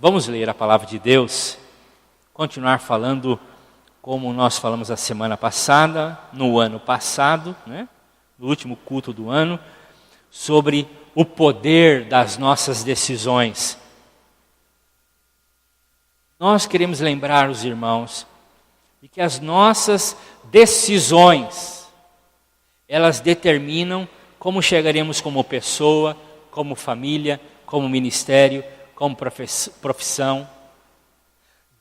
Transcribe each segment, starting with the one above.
Vamos ler a palavra de Deus, continuar falando como nós falamos a semana passada, no ano passado, né? No último culto do ano, sobre o poder das nossas decisões. Nós queremos lembrar os irmãos de que as nossas decisões, elas determinam como chegaremos como pessoa, como família, como ministério, como profissão.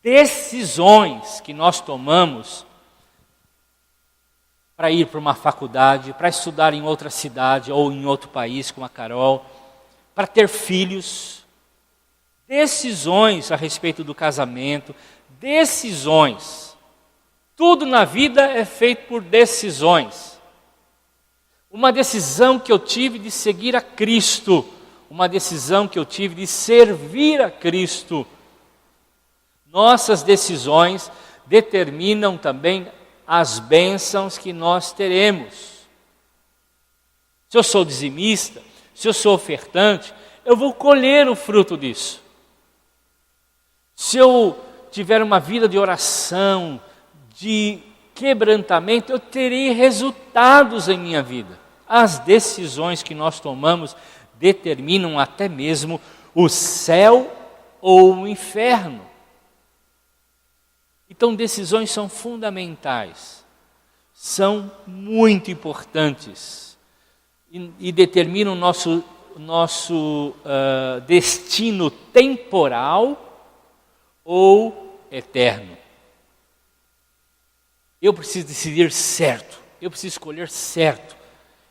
Decisões que nós tomamos para ir para uma faculdade, para estudar em outra cidade ou em outro país, como a Carol, para ter filhos, decisões a respeito do casamento, decisões. Tudo na vida é feito por decisões. Uma decisão que eu tive de seguir a Cristo, uma decisão que eu tive de servir a Cristo. Nossas decisões determinam também as bênçãos que nós teremos. Se eu sou dizimista, se eu sou ofertante, eu vou colher o fruto disso. Se eu tiver uma vida de oração, de quebrantamento, eu terei resultados em minha vida. As decisões que nós tomamos determinam até mesmo o céu ou o inferno. Então, decisões são fundamentais, são muito importantes e determinam o nosso destino temporal ou eterno. Eu preciso decidir certo, eu preciso escolher certo,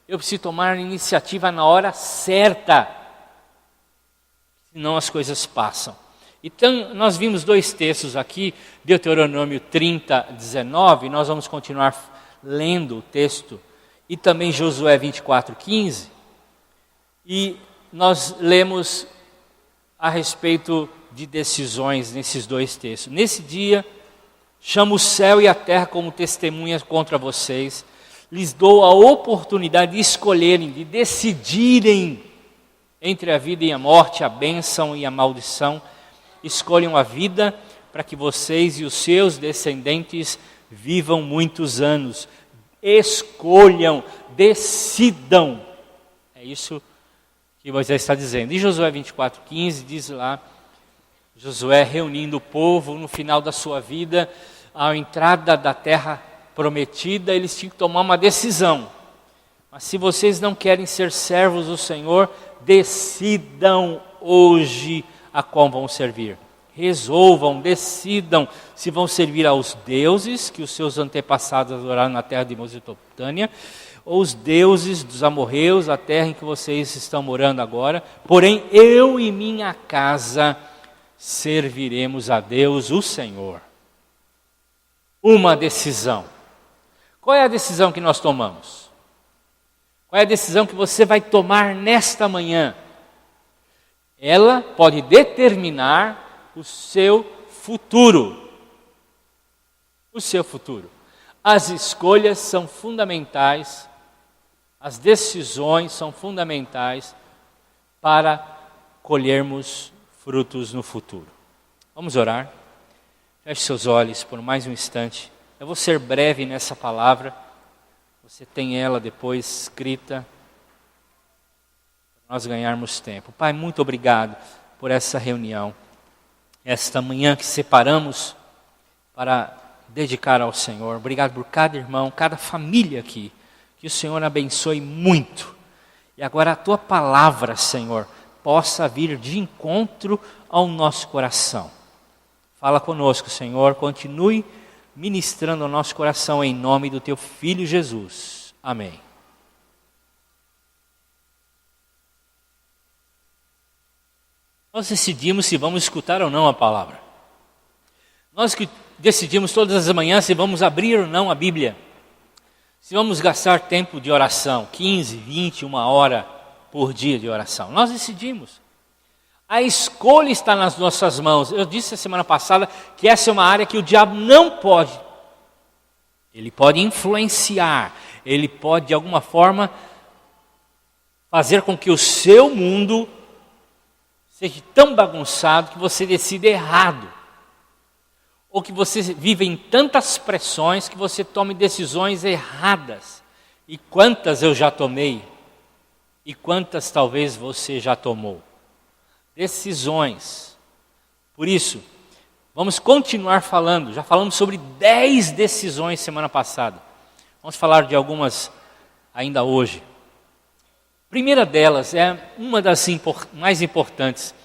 eu preciso tomar a iniciativa na hora certa, senão as coisas passam. Então, nós vimos dois textos aqui, Deuteronômio 30, 19, nós vamos continuar lendo o texto, e também Josué 24, 15, e nós lemos a respeito de decisões nesses dois textos. Nesse dia, chamo o céu e a terra como testemunhas contra vocês, lhes dou a oportunidade de escolherem, de decidirem entre a vida e a morte, a bênção e a maldição. Escolham a vida para que vocês e os seus descendentes vivam muitos anos. Escolham, decidam. É isso que Moisés está dizendo. E Josué 24, 15 diz lá, Josué reunindo o povo no final da sua vida, à entrada da terra prometida, eles tinham que tomar uma decisão. Mas se vocês não querem ser servos do Senhor, decidam hoje a qual vão servir. Resolvam, decidam se vão servir aos deuses que os seus antepassados adoraram na terra de Mesopotâmia, ou os deuses dos amorreus, a terra em que vocês estão morando agora. Porém, eu e minha casa serviremos a Deus, o Senhor. Uma decisão. Qual é a decisão que nós tomamos? Qual é a decisão que você vai tomar nesta manhã? Ela pode determinar o seu futuro. O seu futuro. As escolhas são fundamentais, as decisões são fundamentais para colhermos frutos no futuro. Vamos orar? Feche seus olhos por mais um instante. Eu vou ser breve nessa palavra. Você tem ela depois escrita, para nós ganharmos tempo. Pai, muito obrigado por essa reunião, esta manhã que separamos para dedicar ao Senhor. Obrigado por cada irmão, cada família aqui. Que o Senhor abençoe muito. E agora a Tua palavra, Senhor, possa vir de encontro ao nosso coração. Fala conosco, Senhor. Continue ministrando ao nosso coração em nome do Teu Filho Jesus. Amém. Nós decidimos se vamos escutar ou não a palavra. Nós que decidimos todas as manhãs se vamos abrir ou não a Bíblia. Se vamos gastar tempo de oração, 15, 20, 1 hora por dia de oração. Nós decidimos. A escolha está nas nossas mãos. Eu disse a semana passada que essa é uma área que o diabo não pode. Ele pode influenciar, ele pode de alguma forma fazer com que o seu mundo seja tão bagunçado que você decida errado. Ou que você vive em tantas pressões que você tome decisões erradas. E quantas eu já tomei? E quantas talvez você já tomou? Decisões. Por isso, vamos continuar falando. Já falamos sobre 10 decisões semana passada. Vamos falar de algumas ainda hoje. A primeira delas é uma das mais importantes,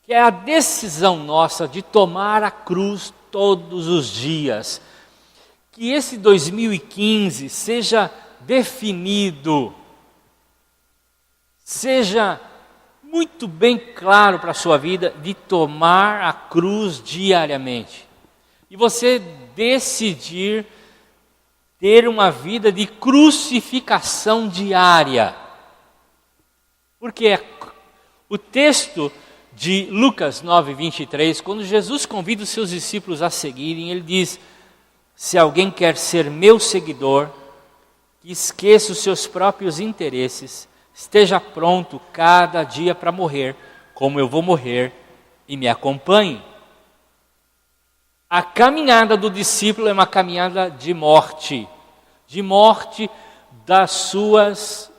que é a decisão nossa de tomar a cruz todos os dias. Que esse 2015 seja definido, seja muito bem claro para a sua vida de tomar a cruz diariamente. E você decidir ter uma vida de crucificação diária. Porque o texto de Lucas 9, 23, quando Jesus convida os seus discípulos a seguirem, ele diz: se alguém quer ser meu seguidor, que esqueça os seus próprios interesses, esteja pronto cada dia para morrer, como eu vou morrer, e me acompanhe. A caminhada do discípulo é uma caminhada de morte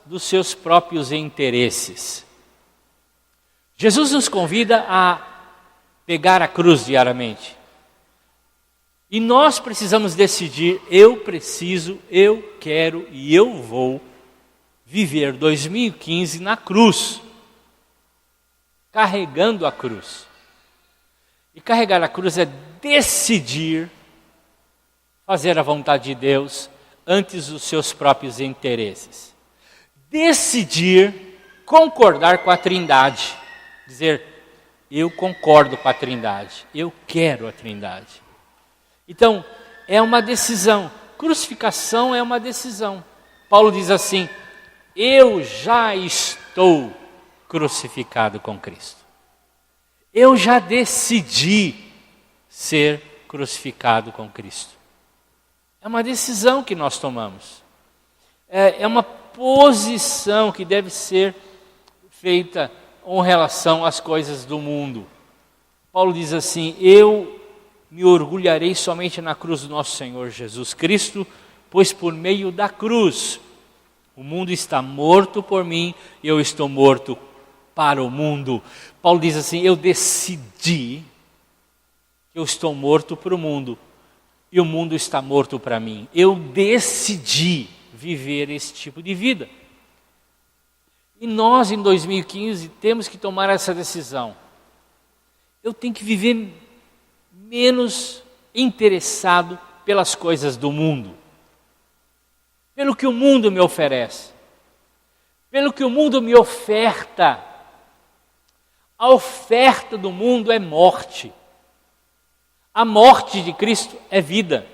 dos seus próprios interesses. Jesus nos convida a pegar a cruz diariamente. E nós precisamos decidir, eu quero e eu vou viver 2015 na cruz, carregando a cruz. E carregar a cruz é decidir fazer a vontade de Deus antes dos seus próprios interesses. Decidir concordar com a Trindade. Dizer, eu concordo com a Trindade, eu quero a Trindade. Então, é uma decisão. Crucificação é uma decisão. Paulo diz assim: eu já estou crucificado com Cristo. Eu já decidi ser crucificado com Cristo. É uma decisão que nós tomamos. É uma posição que deve ser feita com relação às coisas do mundo. Paulo diz assim: eu me orgulharei somente na cruz do nosso Senhor Jesus Cristo, pois por meio da cruz o mundo está morto por mim e eu estou morto para o mundo. Paulo diz assim: eu decidi que eu estou morto para o mundo e o mundo está morto para mim. Eu decidi viver esse tipo de vida. E nós, em 2015, temos que tomar essa decisão. Eu tenho que viver menos interessado pelas coisas do mundo, pelo que o mundo me oferece, pelo que o mundo me oferta. A oferta do mundo é morte. A morte de Cristo é vida.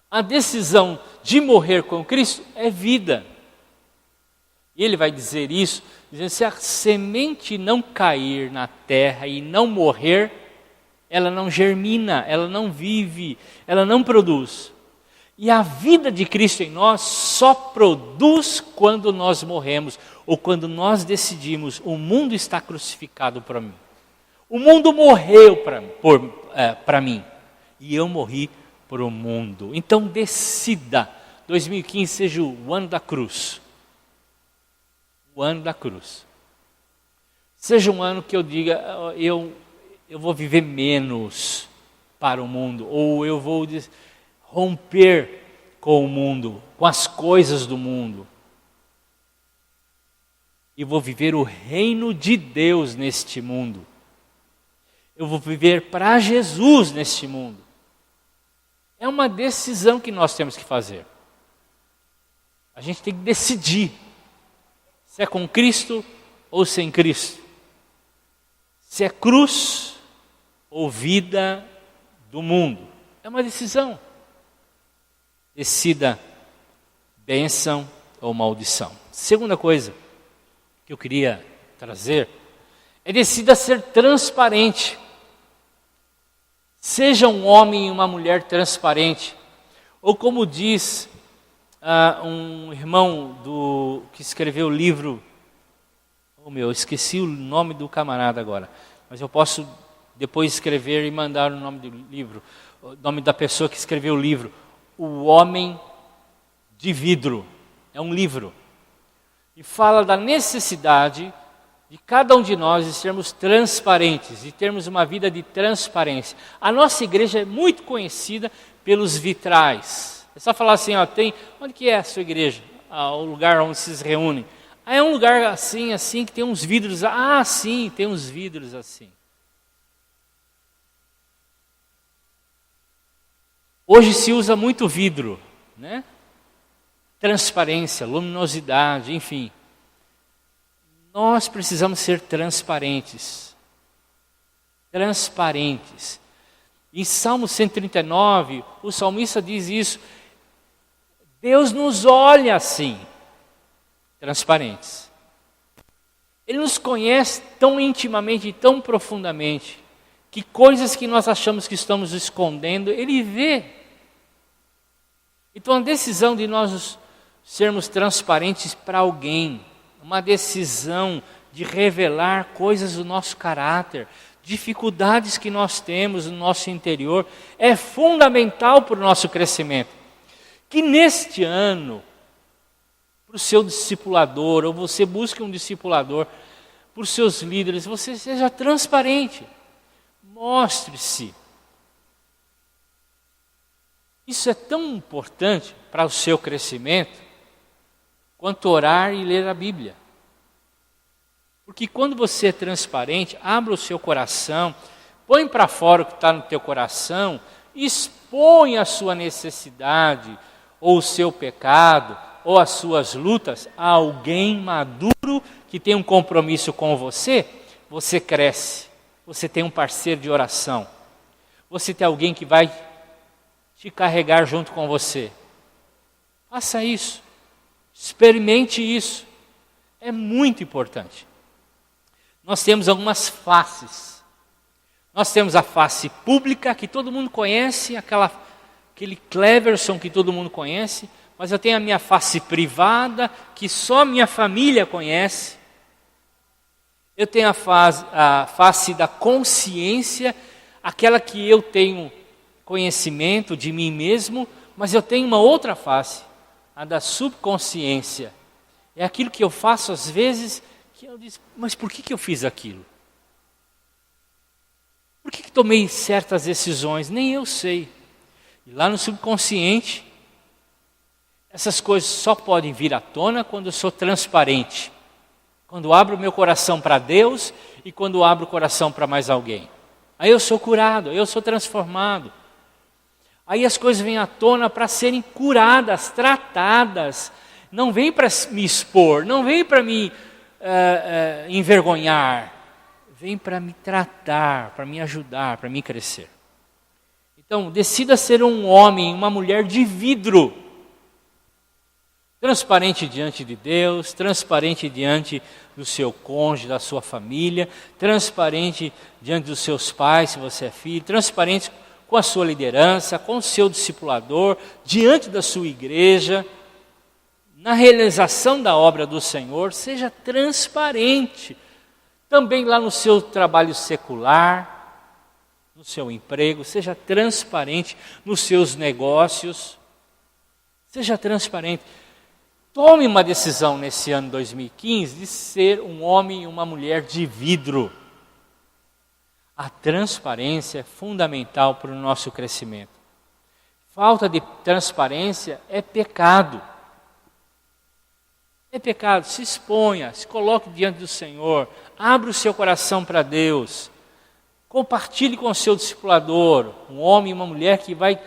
A decisão de morrer com Cristo é vida. E ele vai dizer isso, dizendo: se a semente não cair na terra e não morrer, ela não germina, ela não vive, ela não produz. E a vida de Cristo em nós só produz quando nós morremos, ou quando nós decidimos, o mundo está crucificado para mim. O mundo morreu para mim, e eu morri para o mundo. Então decida, 2015 seja o ano da cruz. O ano da cruz. Seja um ano que eu diga, eu vou viver menos para o mundo, ou eu vou romper com o mundo, com as coisas do mundo. E vou viver o reino de Deus neste mundo. Eu vou viver para Jesus neste mundo. É uma decisão que nós temos que fazer. A gente tem que decidir se é com Cristo ou sem Cristo. Se é cruz ou vida do mundo. É uma decisão. Decida bênção ou maldição. Segunda coisa que eu queria trazer é decida ser transparente. Seja um homem e uma mulher transparente. Ou como diz um irmão que escreveu o livro, Eu esqueci o nome do camarada agora, mas eu posso depois escrever e mandar o nome do livro, o nome da pessoa que escreveu o livro. O Homem de Vidro. É um livro. E fala da necessidade de cada um de nós de sermos transparentes, de termos uma vida de transparência. A nossa igreja é muito conhecida pelos vitrais. É só falar assim, onde que é a sua igreja? O lugar onde se reúnem. É um lugar assim, que tem uns vidros. Sim, tem uns vidros assim. Hoje se usa muito vidro, né? Transparência, luminosidade, enfim. Nós precisamos ser transparentes. Transparentes. Em Salmo 139, o salmista diz isso. Deus nos olha assim, transparentes. Ele nos conhece tão intimamente e tão profundamente, que coisas que nós achamos que estamos escondendo, Ele vê. Então a decisão de nós sermos transparentes para alguém, uma decisão de revelar coisas do nosso caráter, dificuldades que nós temos no nosso interior, é fundamental para o nosso crescimento. Que neste ano, para o seu discipulador, ou você busque um discipulador, para os seus líderes, você seja transparente, mostre-se. Isso é tão importante para o seu crescimento, quanto orar e ler a Bíblia. Porque quando você é transparente, abra o seu coração, põe para fora o que está no teu coração, expõe a sua necessidade, ou o seu pecado, ou as suas lutas a alguém maduro que tem um compromisso com você, você cresce, você tem um parceiro de oração, você tem alguém que vai te carregar junto com você. Faça isso, experimente isso, é muito importante. Nós temos algumas faces. Nós temos a face pública, que todo mundo conhece, aquele Cleverson que todo mundo conhece, mas eu tenho a minha face privada, que só minha família conhece. Eu tenho a face da consciência, aquela que eu tenho conhecimento de mim mesmo, mas eu tenho uma outra face, a da subconsciência. É aquilo que eu faço às vezes, que eu digo, mas por que eu fiz aquilo? Por que tomei certas decisões? Nem eu sei. E lá no subconsciente, essas coisas só podem vir à tona quando eu sou transparente. Quando eu abro o meu coração para Deus e quando eu abro o coração para mais alguém. Aí eu sou curado, aí eu sou transformado. Aí as coisas vêm à tona para serem curadas, tratadas. Não vem para me expor, não vem para me envergonhar. Vem para me tratar, para me ajudar, para me crescer. Então, decida ser um homem, uma mulher de vidro. Transparente diante de Deus, transparente diante do seu cônjuge, da sua família, transparente diante dos seus pais, se você é filho, transparente com a sua liderança, com o seu discipulador, diante da sua igreja, na realização da obra do Senhor, seja transparente. Também lá no seu trabalho secular, no seu emprego, seja transparente nos seus negócios, seja transparente. Tome uma decisão nesse ano 2015 de ser um homem e uma mulher de vidro. A transparência é fundamental para o nosso crescimento. Falta de transparência é pecado. É pecado, se exponha, se coloque diante do Senhor, abra o seu coração para Deus, compartilhe com o seu discipulador, um homem e uma mulher que vai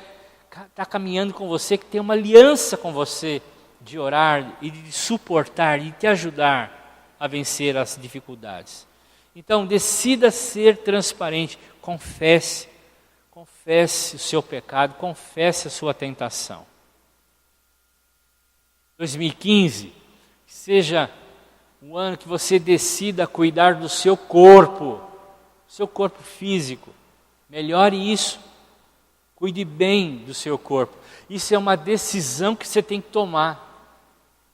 estar caminhando com você, que tem uma aliança com você, de orar e de suportar e te ajudar a vencer as dificuldades. Então, decida ser transparente, confesse o seu pecado, confesse a sua tentação. 2015, que seja um ano que você decida cuidar do seu corpo físico. Melhore isso. Cuide bem do seu corpo. Isso é uma decisão que você tem que tomar.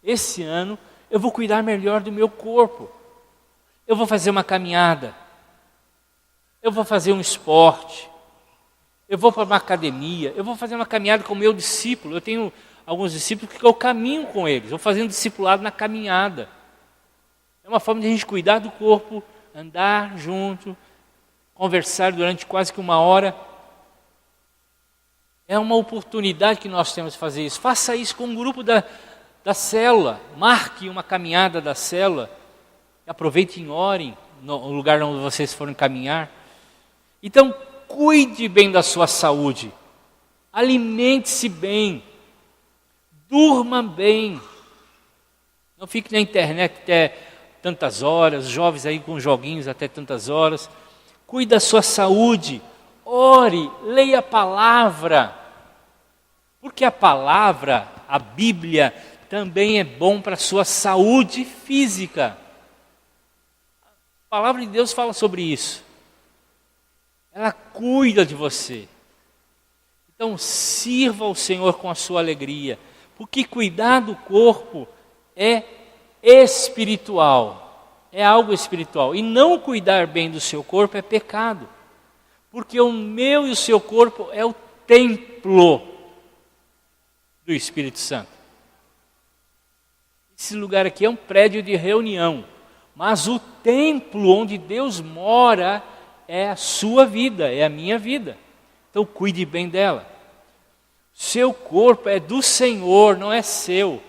Esse ano eu vou cuidar melhor do meu corpo. eu vou fazer uma caminhada, eu vou fazer um esporte, eu vou para uma academia, eu vou fazer uma caminhada com o meu discípulo. Eu tenho alguns discípulos que eu caminho com eles, vou fazendo discipulado na caminhada. É uma forma de a gente cuidar do corpo, andar junto, conversar durante quase que 1 hora. É uma oportunidade que nós temos de fazer isso. Faça isso com um grupo da célula, marque uma caminhada da célula, aproveitem e orem no lugar onde vocês forem caminhar. Então, cuide bem da sua saúde, alimente-se bem, durma bem, não fique na internet até tantas horas, jovens aí com joguinhos até tantas horas. Cuide da sua saúde, ore, leia a palavra, porque a palavra, a Bíblia, também é bom para a sua saúde física. A palavra de Deus fala sobre isso. Ela cuida de você. Então sirva ao Senhor com a sua alegria, porque cuidar do corpo é espiritual, é algo espiritual. E não cuidar bem do seu corpo é pecado, porque o meu e o seu corpo é o templo do Espírito Santo. Esse lugar aqui é um prédio de reunião, mas o templo onde Deus mora é a sua vida, é a minha vida. Então cuide bem dela. Seu corpo é do Senhor, não é seu.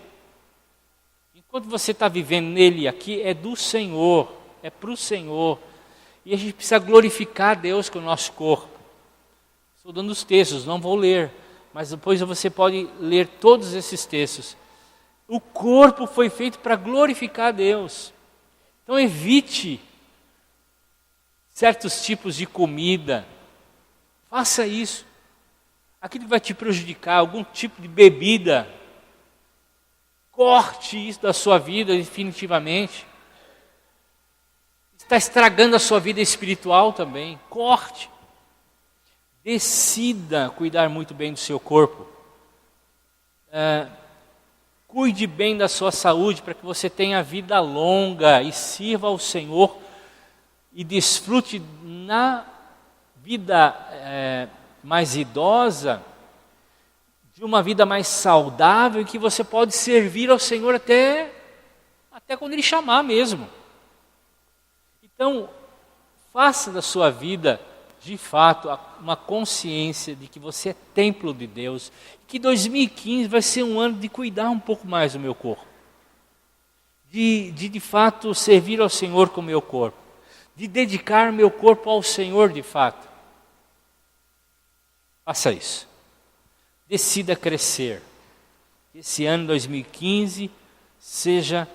Enquanto você está vivendo nele aqui, é do Senhor, é para o Senhor. E a gente precisa glorificar a Deus com o nosso corpo. Estou dando os textos, não vou ler, mas depois você pode ler todos esses textos. O corpo foi feito para glorificar a Deus. Então evite certos tipos de comida. Faça isso. Aquilo que vai te prejudicar, algum tipo de bebida, corte isso da sua vida definitivamente. Está estragando a sua vida espiritual também. Corte. Decida cuidar muito bem do seu corpo. Cuide bem da sua saúde para que você tenha vida longa e sirva ao Senhor e desfrute na vida mais idosa de uma vida mais saudável, em que você pode servir ao Senhor até quando Ele chamar mesmo. Então, faça da sua vida, de fato, uma consciência de que você é templo de Deus, que 2015 vai ser um ano de cuidar um pouco mais do meu corpo, de fato servir ao Senhor com o meu corpo, de dedicar meu corpo ao Senhor de fato. Faça isso. Decida crescer. Esse ano 2015 seja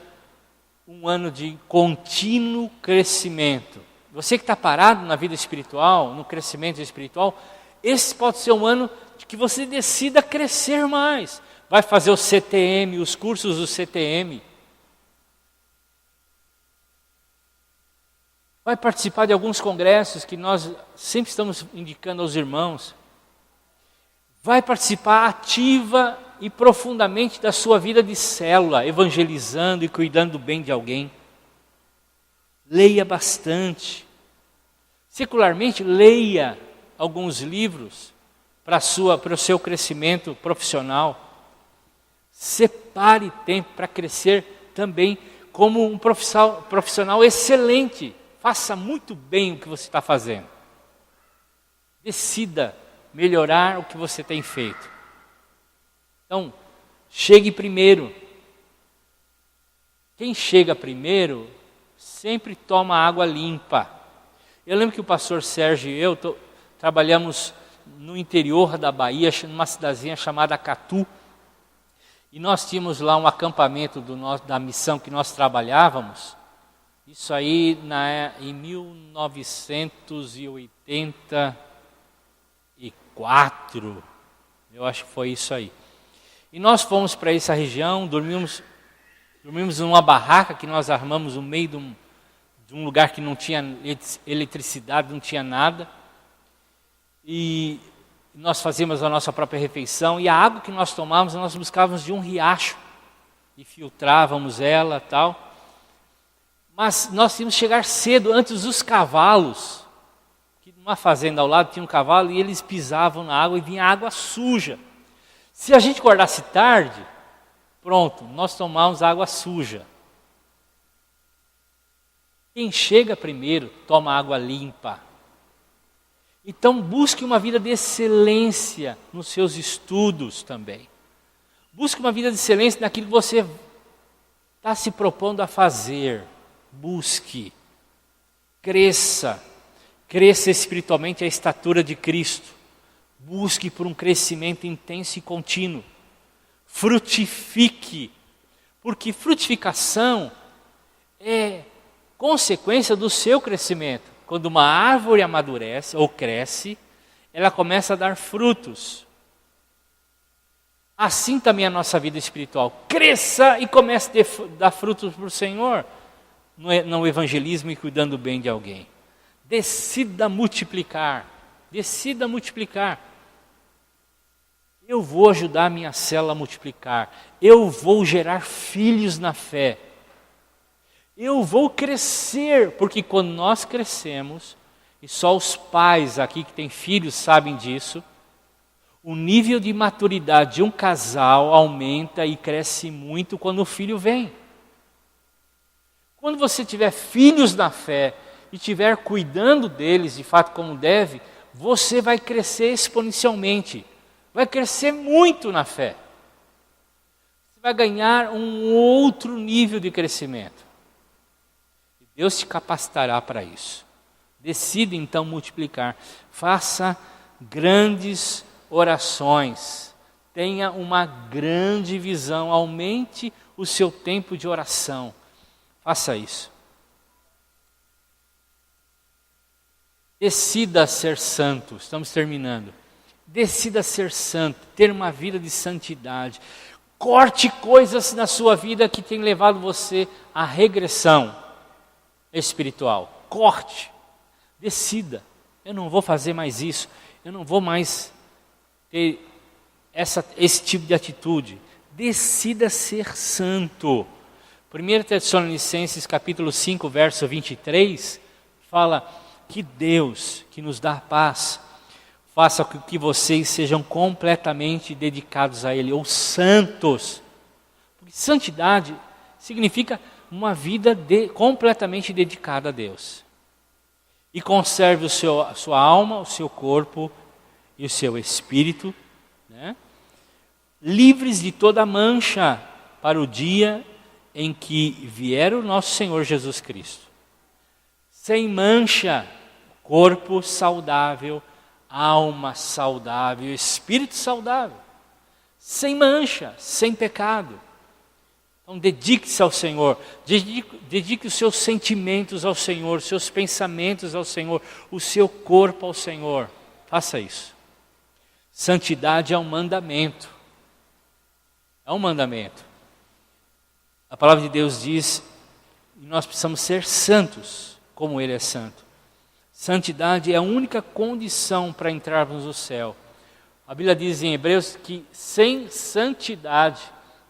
um ano de contínuo crescimento. Você que está parado na vida espiritual, no crescimento espiritual, esse pode ser um ano de que você decida crescer mais. Vai fazer o CTM, os cursos do CTM. Vai participar de alguns congressos que nós sempre estamos indicando aos irmãos. Vai participar ativa e profundamente da sua vida de célula, evangelizando e cuidando bem de alguém. Leia bastante. Secularmente, leia alguns livros para o seu crescimento profissional. Separe tempo para crescer também como um profissional excelente. Faça muito bem o que você está fazendo. Decida melhorar o que você tem feito. Então, chegue primeiro. Quem chega primeiro sempre toma água limpa. Eu lembro que o pastor Sérgio e eu trabalhamos no interior da Bahia, numa cidadezinha chamada Catu. E nós tínhamos lá um acampamento da missão que nós trabalhávamos. Isso aí em 1984, eu acho que foi isso aí. E nós fomos para essa região, dormimos numa barraca que nós armamos no meio de um lugar que não tinha eletricidade, não tinha nada. E nós fazíamos a nossa própria refeição, e a água que nós tomávamos, nós buscávamos de um riacho, e filtrávamos ela e tal. Mas nós tínhamos que chegar cedo, antes dos cavalos. Que numa fazenda ao lado tinha um cavalo e eles pisavam na água e vinha água suja. Se a gente acordasse tarde, pronto, nós tomávamos água suja. Quem chega primeiro toma água limpa. Então busque uma vida de excelência nos seus estudos também. Busque uma vida de excelência naquilo que você está se propondo a fazer. Busque. Cresça. Cresça espiritualmente à estatura de Cristo. Busque por um crescimento intenso e contínuo. Frutifique. Porque frutificação é consequência do seu crescimento. Quando uma árvore amadurece ou cresce, ela começa a dar frutos. Assim também a nossa vida espiritual. Cresça e comece a dar frutos para o Senhor. No evangelismo e cuidando bem de alguém. Decida multiplicar. Decida multiplicar. Eu vou ajudar a minha célula a multiplicar. Eu vou gerar filhos na fé. Eu vou crescer, porque quando nós crescemos, e só os pais aqui que têm filhos sabem disso, o nível de maturidade de um casal aumenta e cresce muito quando o filho vem. Quando você tiver filhos na fé e estiver cuidando deles de fato como deve, você vai crescer exponencialmente, vai crescer muito na fé. Você vai ganhar um outro nível de crescimento. Deus te capacitará para isso. Decida então multiplicar. Faça grandes orações. Tenha uma grande visão. Aumente o seu tempo de oração. Faça isso. Decida ser santo. Estamos terminando. Decida ser santo. Ter uma vida de santidade. Corte coisas na sua vida que têm levado você à regressão espiritual. Corte. Decida. Eu não vou fazer mais isso. Eu não vou mais ter esse tipo de atitude. Decida ser santo. 1 Tessalonicenses capítulo 5, verso 23, fala que Deus, que nos dá paz, faça com que vocês sejam completamente dedicados a Ele, ou santos. Porque santidade significa uma vida completamente dedicada a Deus. E conserve a sua alma, o seu corpo e o seu espírito, né, livres de toda mancha para o dia em que vier o nosso Senhor Jesus Cristo. Sem mancha, corpo saudável, alma saudável, espírito saudável. Sem mancha, sem pecado. Então dedique-se ao Senhor, dedique os seus sentimentos ao Senhor, os seus pensamentos ao Senhor, o seu corpo ao Senhor. Faça isso. Santidade é um mandamento. É um mandamento. A palavra de Deus diz que nós precisamos ser santos, como Ele é santo. Santidade é a única condição para entrarmos no céu. A Bíblia diz em Hebreus que sem santidade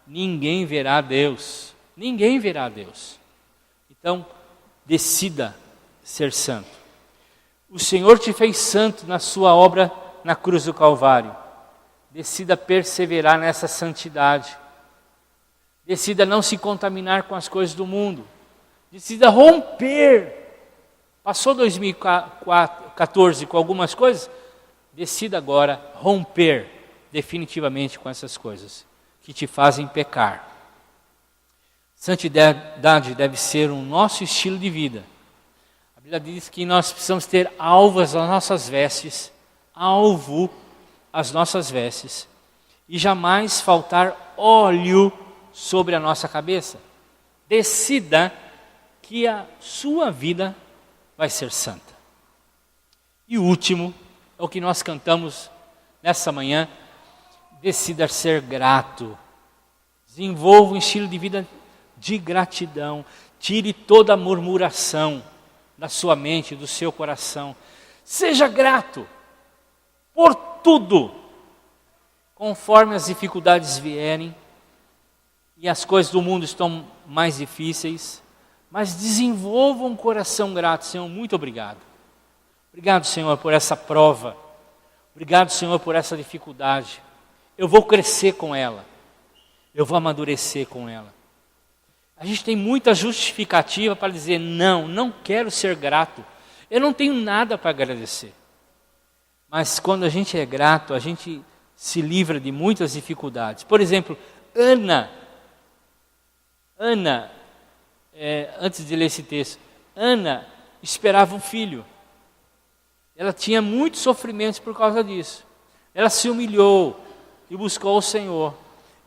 ninguém verá Deus. Ninguém verá Deus. Então, decida ser santo. O Senhor te fez santo na sua obra na cruz do Calvário. Decida perseverar nessa santidade. Decida não se contaminar com as coisas do mundo. Decida romper. Passou 2014 com algumas coisas? Decida agora romper definitivamente com essas coisas que te fazem pecar. Santidade deve ser o nosso estilo de vida. A Bíblia diz que nós precisamos ter alvos às nossas vestes, alvo às nossas vestes, e jamais faltar óleo sobre a nossa cabeça. Decida que a sua vida vai ser santa. E o último é o que nós cantamos nessa manhã. Decida ser grato. Desenvolva um estilo de vida de gratidão. Tire toda a murmuração da sua mente, do seu coração. Seja grato por tudo. Conforme as dificuldades vierem e as coisas do mundo estão mais difíceis, mas desenvolva um coração grato. Senhor, muito obrigado. Obrigado, Senhor, por essa prova. Obrigado, Senhor, por essa dificuldade. Eu vou crescer com ela. Eu vou amadurecer com ela. A gente tem muita justificativa para dizer, não quero ser grato. Eu não tenho nada para agradecer. Mas quando a gente é grato, a gente se livra de muitas dificuldades. Por exemplo, Ana, antes de ler esse texto, Ana esperava um filho. Ela tinha muitos sofrimentos por causa disso. Ela se humilhou e buscou o Senhor.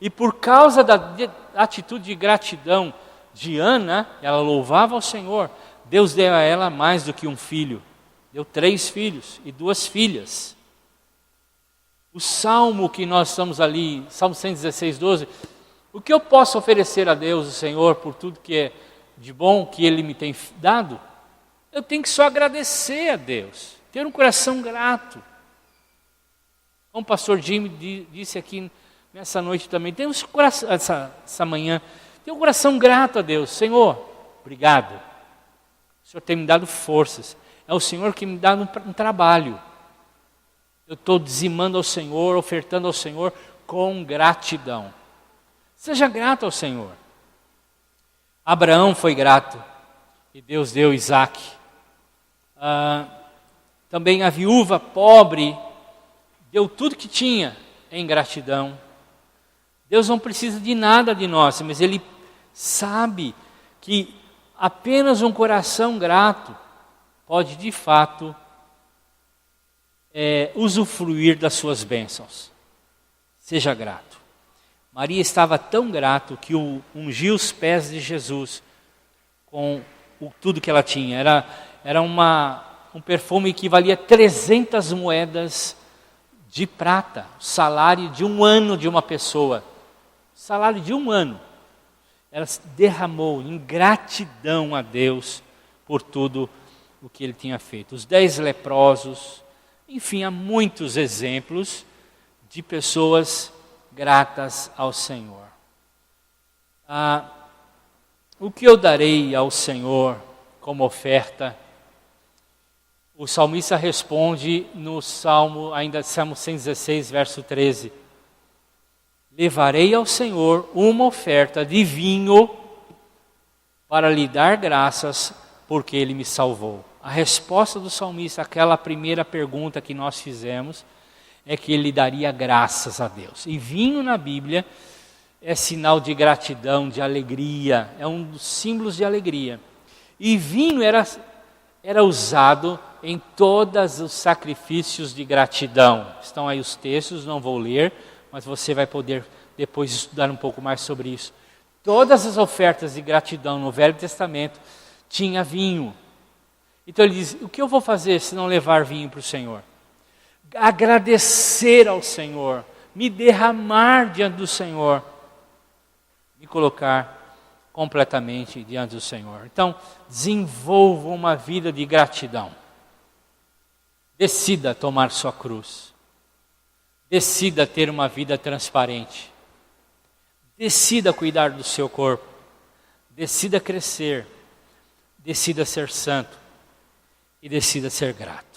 E por causa da atitude de gratidão de Ana, ela louvava ao Senhor. Deus deu a ela mais do que um filho. Deu 3 filhos e 2 filhas. O salmo que nós estamos ali, Salmo 116, 12. O que eu posso oferecer a Deus, o Senhor, por tudo que é de bom que Ele me tem dado? Eu tenho que só agradecer a Deus. Ter um coração grato. Como o pastor Jimmy disse aqui nessa noite também, tem um coração, essa manhã, tem um coração grato a Deus. Senhor, obrigado. O Senhor tem me dado forças. É o Senhor que me dá um trabalho. Eu estou dizimando ao Senhor, ofertando ao Senhor com gratidão. Seja grato ao Senhor. Abraão foi grato e Deus deu Isaac. Também a viúva pobre deu tudo que tinha em gratidão. Deus não precisa de nada de nós, mas Ele sabe que apenas um coração grato pode de fato usufruir das suas bênçãos. Seja grato. Maria estava tão grato que ungiu os pés de Jesus com tudo que ela tinha. Era um perfume que valia 300 moedas de prata, o salário de um ano de uma pessoa. Salário de um ano. Ela derramou em gratidão a Deus por tudo o que Ele tinha feito. Os 10 leprosos, enfim, há muitos exemplos de pessoas gratas ao Senhor. O que eu darei ao Senhor como oferta? O salmista responde no Salmo 116, verso 13. Levarei ao Senhor uma oferta de vinho para lhe dar graças, porque Ele me salvou. A resposta do salmista àquela primeira pergunta que nós fizemos é que ele daria graças a Deus. E vinho na Bíblia é sinal de gratidão, de alegria, é um dos símbolos de alegria. E vinho era usado em todos os sacrifícios de gratidão. Estão aí os textos, não vou ler, mas você vai poder depois estudar um pouco mais sobre isso. Todas as ofertas de gratidão no Velho Testamento tinha vinho. Então ele diz, o que eu vou fazer se não levar vinho para o Senhor? Agradecer ao Senhor, me derramar diante do Senhor, me colocar completamente diante do Senhor. Então, desenvolva uma vida de gratidão. Decida tomar sua cruz. Decida ter uma vida transparente. Decida cuidar do seu corpo. Decida crescer. Decida ser santo. E decida ser grato.